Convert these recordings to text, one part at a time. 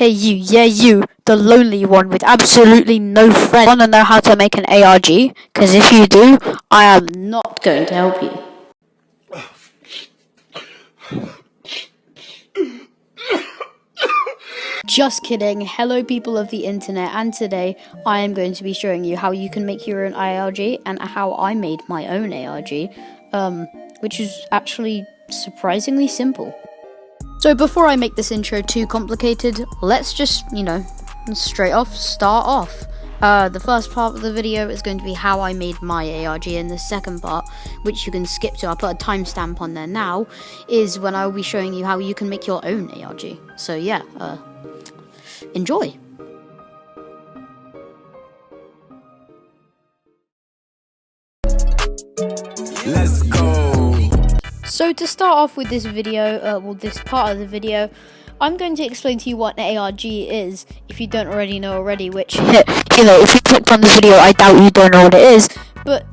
Hey you, yeah you, the lonely one with absolutely no friends. Want to know how to make an ARG? Because if you do, I am not going to help you. Just kidding. Hello people of the internet, and today I am going to be showing you how you can make your own ARG and how I made my own ARG, which is actually surprisingly simple. So before I make this intro too complicated, let's just, straight off, start off. The first part of the video is going to be how I made my ARG, and the second part, which you can skip to, I'll put a timestamp on there now, is when I will be showing you how you can make your own ARG. So yeah, enjoy! Let's go! So to start off with this video, this part of the video, I'm going to explain to you what an ARG is, if you don't already know already, which, if you clicked on the video, I doubt you don't know what it is, but,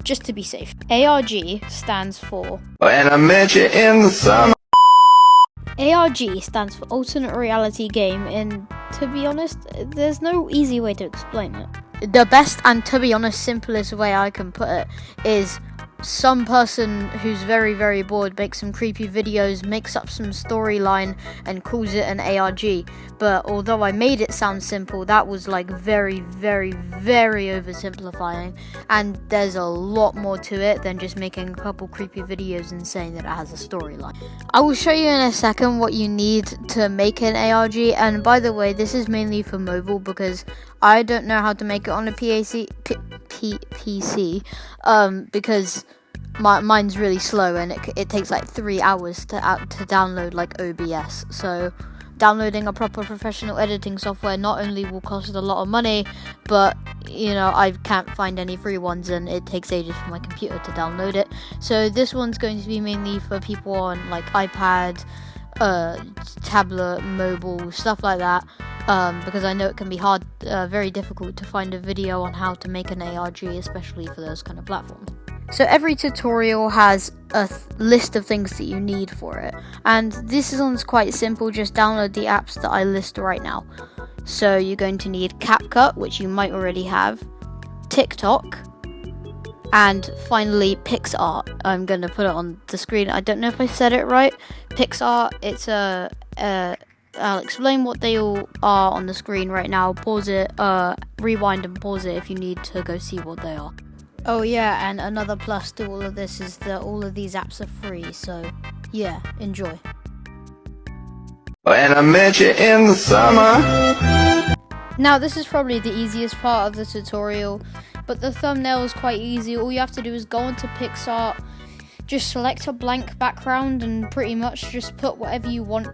just to be safe. ARG stands for... And I met you in the summer. ARG stands for Alternate Reality Game, and to be honest, there's no easy way to explain it. The best and, to be honest, simplest way I can put it is some person who's very, very bored makes some creepy videos, makes up some storyline, and calls it an ARG. But although I made it sound simple, that was like very, very, very oversimplifying. And there's a lot more to it than just making a couple creepy videos and saying that it has a storyline. I will show you in a second what you need to make an ARG. And by the way, this is mainly for mobile because I don't know how to make it on a PC, because mine's really slow and it takes like 3 hours to download like OBS. So downloading a proper professional editing software not only will cost a lot of money, but I can't find any free ones and it takes ages for my computer to download it. So this one's going to be mainly for people on like iPad, tablet, mobile, stuff like that. Because I know it can be hard, very difficult to find a video on how to make an ARG, especially for those kind of platforms. So every tutorial has a list of things that you need for it, and this one's quite simple. Just download the apps that I list right now. So you're going to need Capcut, which you might already have, TikTok, and finally Picsart. I'm going to put it on the screen. I don't know if I said it right. Picsart, it's I'll explain what they all are on the screen right now. Pause it, rewind and pause it if you need to go see what they are. Oh yeah, and another plus to all of this is that all of these apps are free, so yeah, enjoy. And I met you in the summer. Now this is probably the easiest part of the tutorial, but the thumbnail is quite easy. All you have to do is go onto Picsart, just select a blank background and pretty much just put whatever you want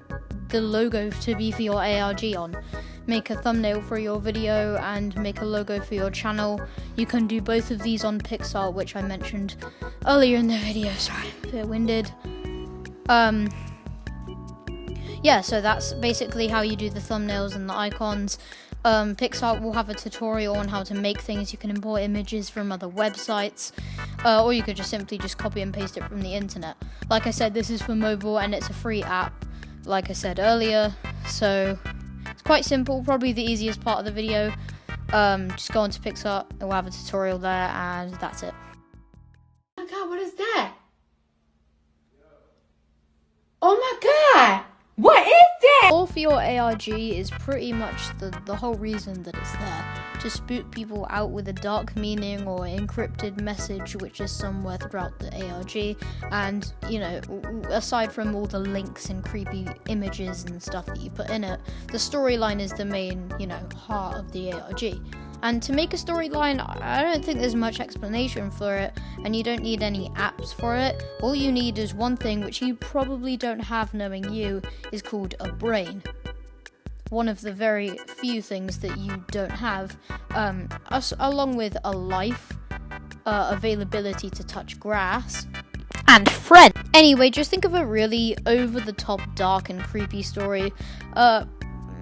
the logo to be for your ARG on. Make a thumbnail for your video and make a logo for your channel. You can do both of these on Picsart, which I mentioned earlier in the video. Sorry, I'm a bit winded. Yeah, so that's basically how you do the thumbnails and the icons. Picsart will have a tutorial on how to make things. You can import images from other websites, or you could just simply copy and paste it from the internet. Like I said, this is for mobile and it's a free app, like I said earlier, so it's quite simple, probably the easiest part of the video. Just go onto Picsart, it will have a tutorial there, and that's it. Oh my god, what is that? Oh my god! What is that? All for your ARG is pretty much the whole reason that it's there. To spook people out with a dark meaning or encrypted message which is somewhere throughout the ARG. And, aside from all the links and creepy images and stuff that you put in it, the storyline is the main, heart of the ARG. And to make a storyline, I don't think there's much explanation for it, and you don't need any apps for it. All you need is one thing, which you probably don't have knowing you, is called a brain. One of the very few things that you don't have, along with a life, availability to touch grass, and friends. Anyway, just think of a really over-the-top, dark and creepy story,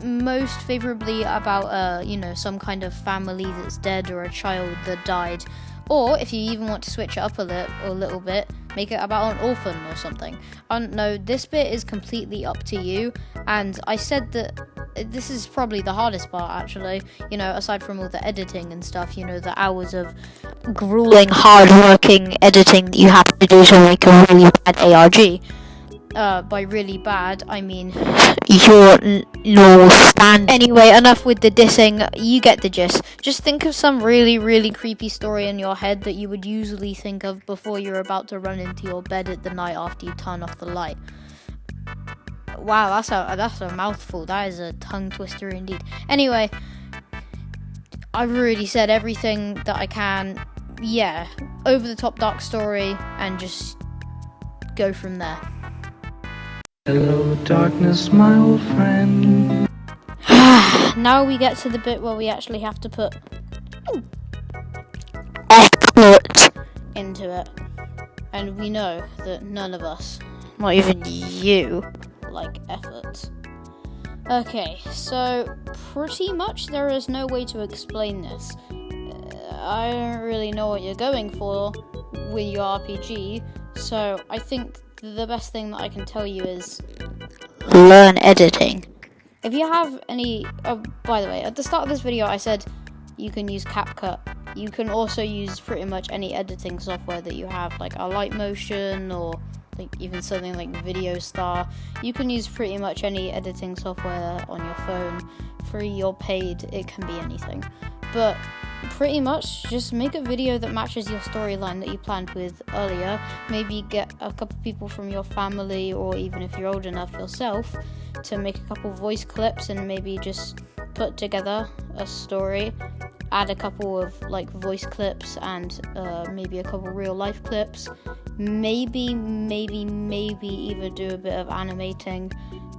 most favorably about some kind of family that's dead or a child that died. Or if you even want to switch it up a little bit, make it about an orphan or something. I don't know, this bit is completely up to you, and I said that this is probably the hardest part, actually. You know, aside from all the editing and stuff, you know, the hours of grueling, hard-working editing that you have to do to make a really bad ARG. By really bad, I mean your normal stand. Anyway, enough with the dissing. You get the gist. Just think of some really, really creepy story in your head that you would usually think of before you're about to run into your bed at the night after you turn off the light. Wow, that's a mouthful. That is a tongue twister indeed. Anyway, I've really said everything that I can. Yeah, over the top dark story, and just go from there. Hello, darkness, my old friend. Now we get to the bit where we actually have to put effort into it. And we know that none of us, not even you, like effort. Okay, so pretty much there is no way to explain this. I don't really know what you're going for with your RPG, so I think the best thing that I can tell you is learn editing. If you have any... Oh, by the way, at the start of this video I said you can use Capcut. You can also use pretty much any editing software that you have, like a Light Motion or like even something like Video Star. You can use pretty much any editing software on your phone, free or paid. It can be anything. But pretty much just make a video that matches your storyline that you planned with earlier. Maybe get a couple people from your family, or even if you're old enough yourself, to make a couple voice clips and maybe just put together a story. Add a couple of like voice clips and maybe a couple real life clips. Maybe even do a bit of animating.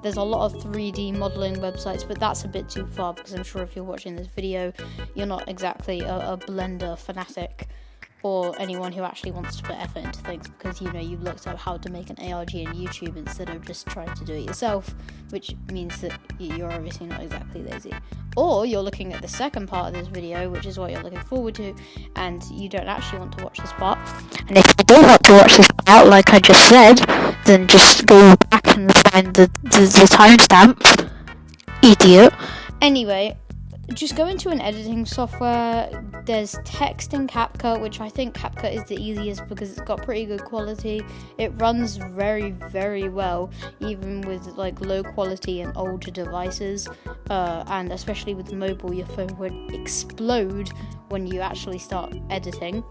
There's a lot of 3D modeling websites, but that's a bit too far because I'm sure if you're watching this video, you're not exactly a Blender fanatic or anyone who actually wants to put effort into things because, you know, you looked up how to make an ARG on YouTube instead of just trying to do it yourself, which means that you're obviously not exactly lazy. Or you're looking at the second part of this video, which is what you're looking forward to, and you don't actually want to watch this part. And if you do want to watch this part, like I just said, then just go back and find the timestamp. Idiot. Anyway, just go into an editing software. There's text in Capcut, which I think Capcut is the easiest because it's got pretty good quality. It runs very, very well, even with like low quality and older devices, and especially with mobile, your phone would explode when you actually start editing.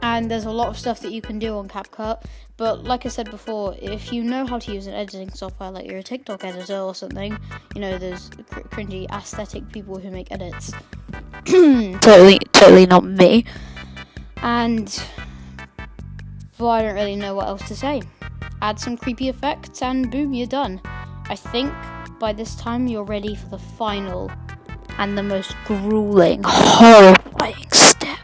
And there's a lot of stuff that you can do on Capcut, but like I said before, if you know how to use an editing software, like you're a TikTok editor or something, you know, those cringy aesthetic people who make edits. totally not me. And, well, I don't really know what else to say. Add some creepy effects and boom, you're done. I think by this time you're ready for the final and the most grueling, horrifying step.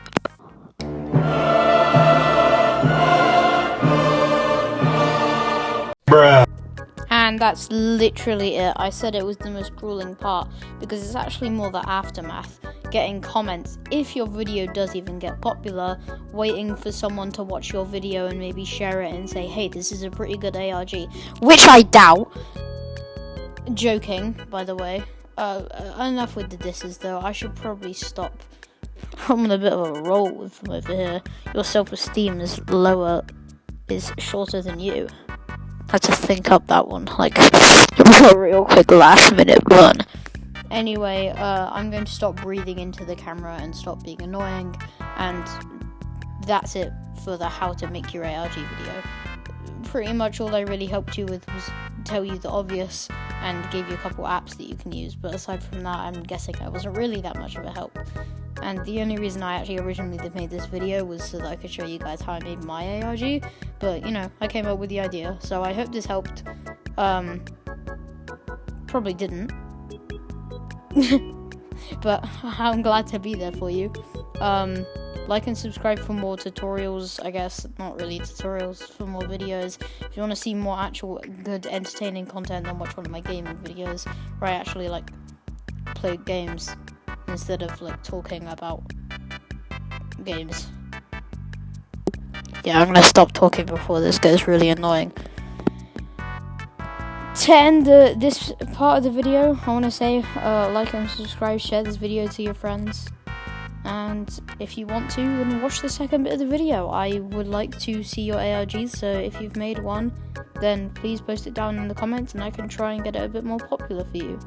And that's literally it. I said it was the most grueling part because it's actually more the aftermath. Getting comments, if your video does even get popular, waiting for someone to watch your video and maybe share it and say, hey, this is a pretty good ARG, which I doubt. Joking, by the way. Enough with the disses though. I should probably stop. I'm on a bit of a roll with them over here. Your self-esteem is shorter than you. I had to think up that one, like a real quick last minute run. Anyway, I'm going to stop breathing into the camera and stop being annoying, and that's it for the how to make your ARG video. Pretty much all I really helped you with was tell you the obvious and gave you a couple apps that you can use, but aside from that, I'm guessing I wasn't really that much of a help. And the only reason I actually originally made this video was so that I could show you guys how I made my ARG, but, you know, I came up with the idea, so I hope this helped. Probably didn't. But I'm glad to be there for you. Like and subscribe for more tutorials, I guess. Not really tutorials, for more videos. If you want to see more actual good entertaining content, then watch one of my gaming videos where I actually like play games instead of like talking about games. Yeah, I'm gonna stop talking before this gets really annoying. To end this part of the video, I want to say like and subscribe, share this video to your friends, and if you want to, then watch the second bit of the video. I would like to see your ARGs, so if you've made one, then please post it down in the comments and I can try and get it a bit more popular for you.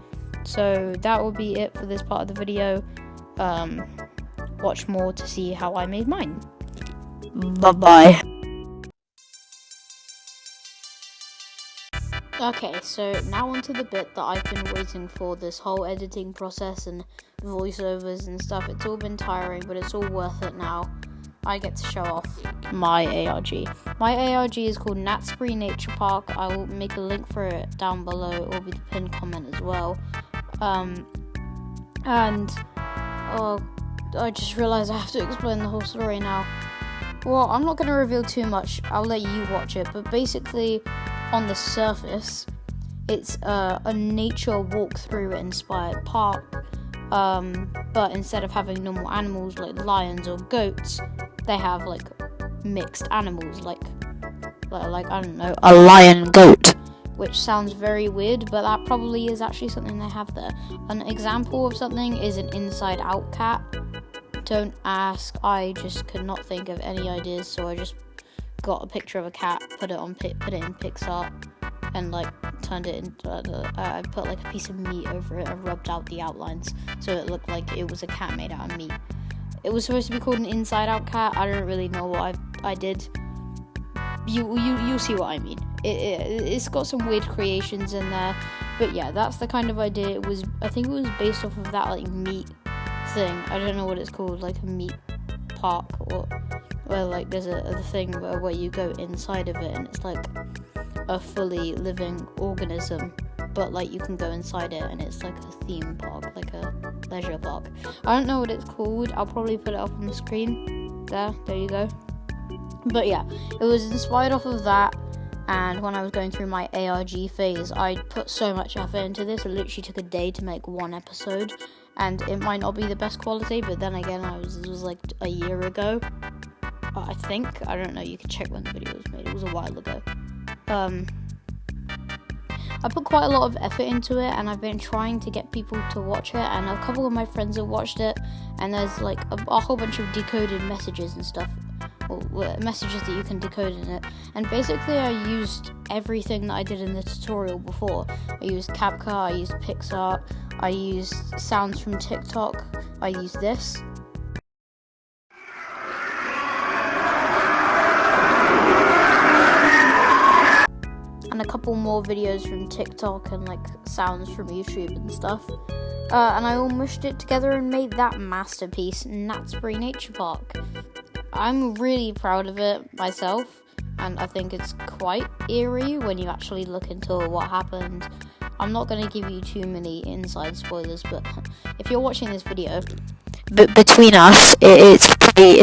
So that will be it for this part of the video. Watch more to see how I made mine. Bye-bye. Okay, so now onto the bit that I've been waiting for, this whole editing process and voiceovers and stuff. It's all been tiring, but it's all worth it now. I get to show off my ARG. My ARG is called Nastsbury Nature Park. I will make a link for it down below. It will be the pinned comment as well. I just realised I have to explain the whole story now. Well, I'm not going to reveal too much. I'll let you watch it. But basically, on the surface, it's a nature walkthrough inspired park. But instead of having normal animals like lions or goats, they have like mixed animals, like I don't know, a lion goat, which sounds very weird, but that probably is actually something they have there. An example of something is an inside out cat. Don't ask, I just could not think of any ideas, so I just got a picture of a cat, put it in Picsart, and like turned it into I put like a piece of meat over it and rubbed out the outlines so it looked like it was a cat made out of meat. It was supposed to be called an inside out cat. I don't really know what I did. You'll see what I mean. It's got some weird creations in there, but yeah, that's the kind of idea. I think it was based off of that like meat thing. I don't know what it's called, like a meat park, or where like there's a thing where you go inside of it and it's like a fully living organism, but like you can go inside it and it's like a theme park, like a leisure park. I don't know what it's called. I'll probably put it up on the screen. There you go. But yeah, it was inspired off of that. And when I was going through my ARG phase, I put so much effort into this. It literally took a day to make one episode, and it might not be the best quality, but then again, this was like a year ago, I think. I don't know, you can check when the video was made. It was a while ago. I put quite a lot of effort into it, and I've been trying to get people to watch it, and a couple of my friends have watched it, and there's like a whole bunch of decoded messages and stuff, or messages that you can decode in it. And basically I used everything that I did in the tutorial before. I used Capcut, I used Picsart, I used sounds from TikTok, I used this. And a couple more videos from TikTok and like sounds from YouTube and stuff. And I all mushed it together and made that masterpiece, Nastsbury Nature Park. I'm really proud of it myself, and I think it's quite eerie when you actually look into what happened. I'm not going to give you too many inside spoilers, but if you're watching this video, between us, it's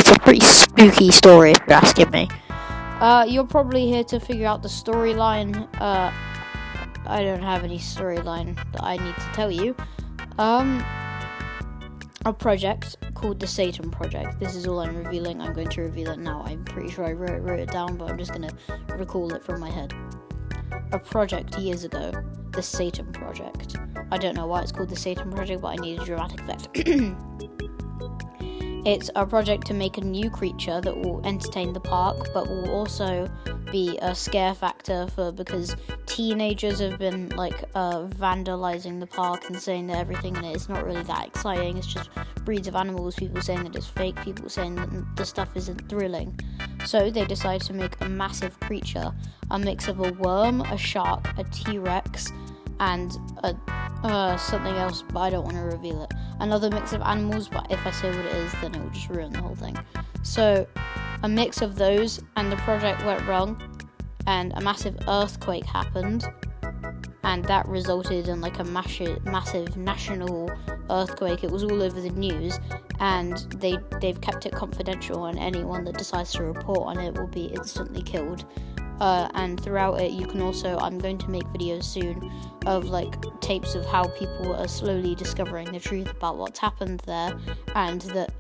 a pretty spooky story, if you're asking me. You're probably here to figure out the storyline. I don't have any storyline that I need to tell you. A project called the Satan Project. This is all I'm revealing. I'm going to reveal it now. I'm pretty sure I wrote it down, but I'm just going to recall it from my head. A project years ago, the Satan Project. I don't know why it's called the Satan Project, but I need a dramatic effect. It's a project to make a new creature that will entertain the park, but will also be a scare factor because teenagers have been like vandalizing the park and saying that everything in it is not really that exciting. It's just breeds of animals, people saying that it's fake, people saying that the stuff isn't thrilling. So they decided to make a massive creature, a mix of a worm, a shark, a T-Rex, and something else, but I don't want to reveal it. Another mix of animals, but if I say what it is, then it will just ruin the whole thing. So, a mix of those, and the project went wrong, and a massive earthquake happened, and that resulted in like a massive national earthquake. It was all over the news, and they've kept it confidential, and anyone that decides to report on it will be instantly killed. And throughout it, you can also, I'm going to make videos soon of like tapes of how people are slowly discovering the truth about what's happened there, and that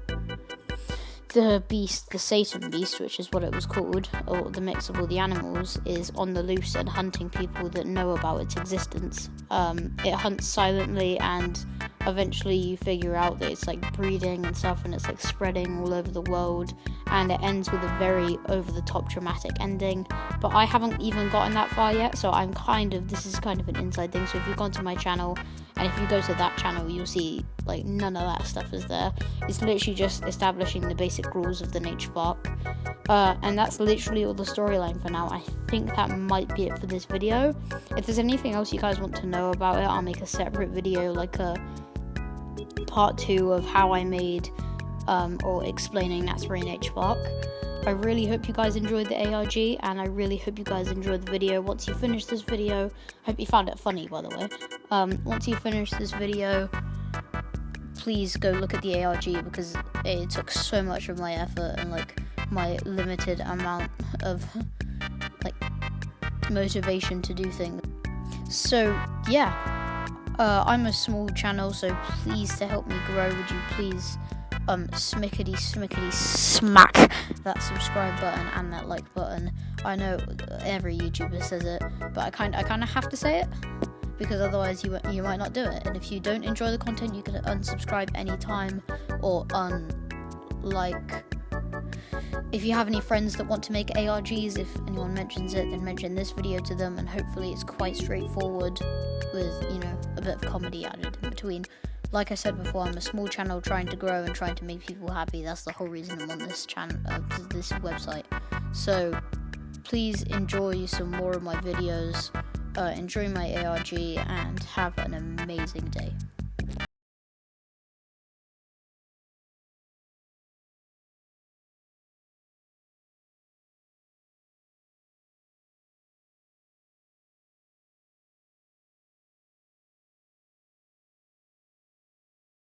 the beast, the Satan beast, which is what it was called, or the mix of all the animals, is on the loose and hunting people that know about its existence. It hunts silently, and eventually you figure out that it's like breeding and stuff, and it's like spreading all over the world, and it ends with a very over-the-top dramatic ending. But I haven't even gotten that far yet, so this is kind of an inside thing. So if you've gone to my channel, and if you go to that channel, you'll see like none of that stuff is there. It's literally just establishing the basic rules of the nature park, and that's literally all the storyline for now. I think that might be it for this video. If there's anything else you guys want to know about it, I'll make a separate video, like a part 2 of how I made or explaining Nastsbury Nature Park. I really hope you guys enjoyed the ARG, and I really hope you guys enjoyed the video. Once you finish this video, I hope you found it funny, by the way. Once you finish this video, please go look at the ARG, because it took so much of my effort and like my limited amount of like motivation to do things. So yeah, I'm a small channel, so please, to help me grow, would you please smickety smack that subscribe button and that like button. I know every YouTuber says it, but I kind of have to say it, because otherwise you might not do it. And if you don't enjoy the content, you can unsubscribe anytime, or if you have any friends that want to make ARGs, if anyone mentions it, then mention this video to them, and hopefully it's quite straightforward with, a bit of comedy added in between. Like I said before, I'm a small channel trying to grow and trying to make people happy. That's the whole reason I'm on this channel, this website. So please enjoy some more of my videos, enjoy my ARG, and have an amazing day.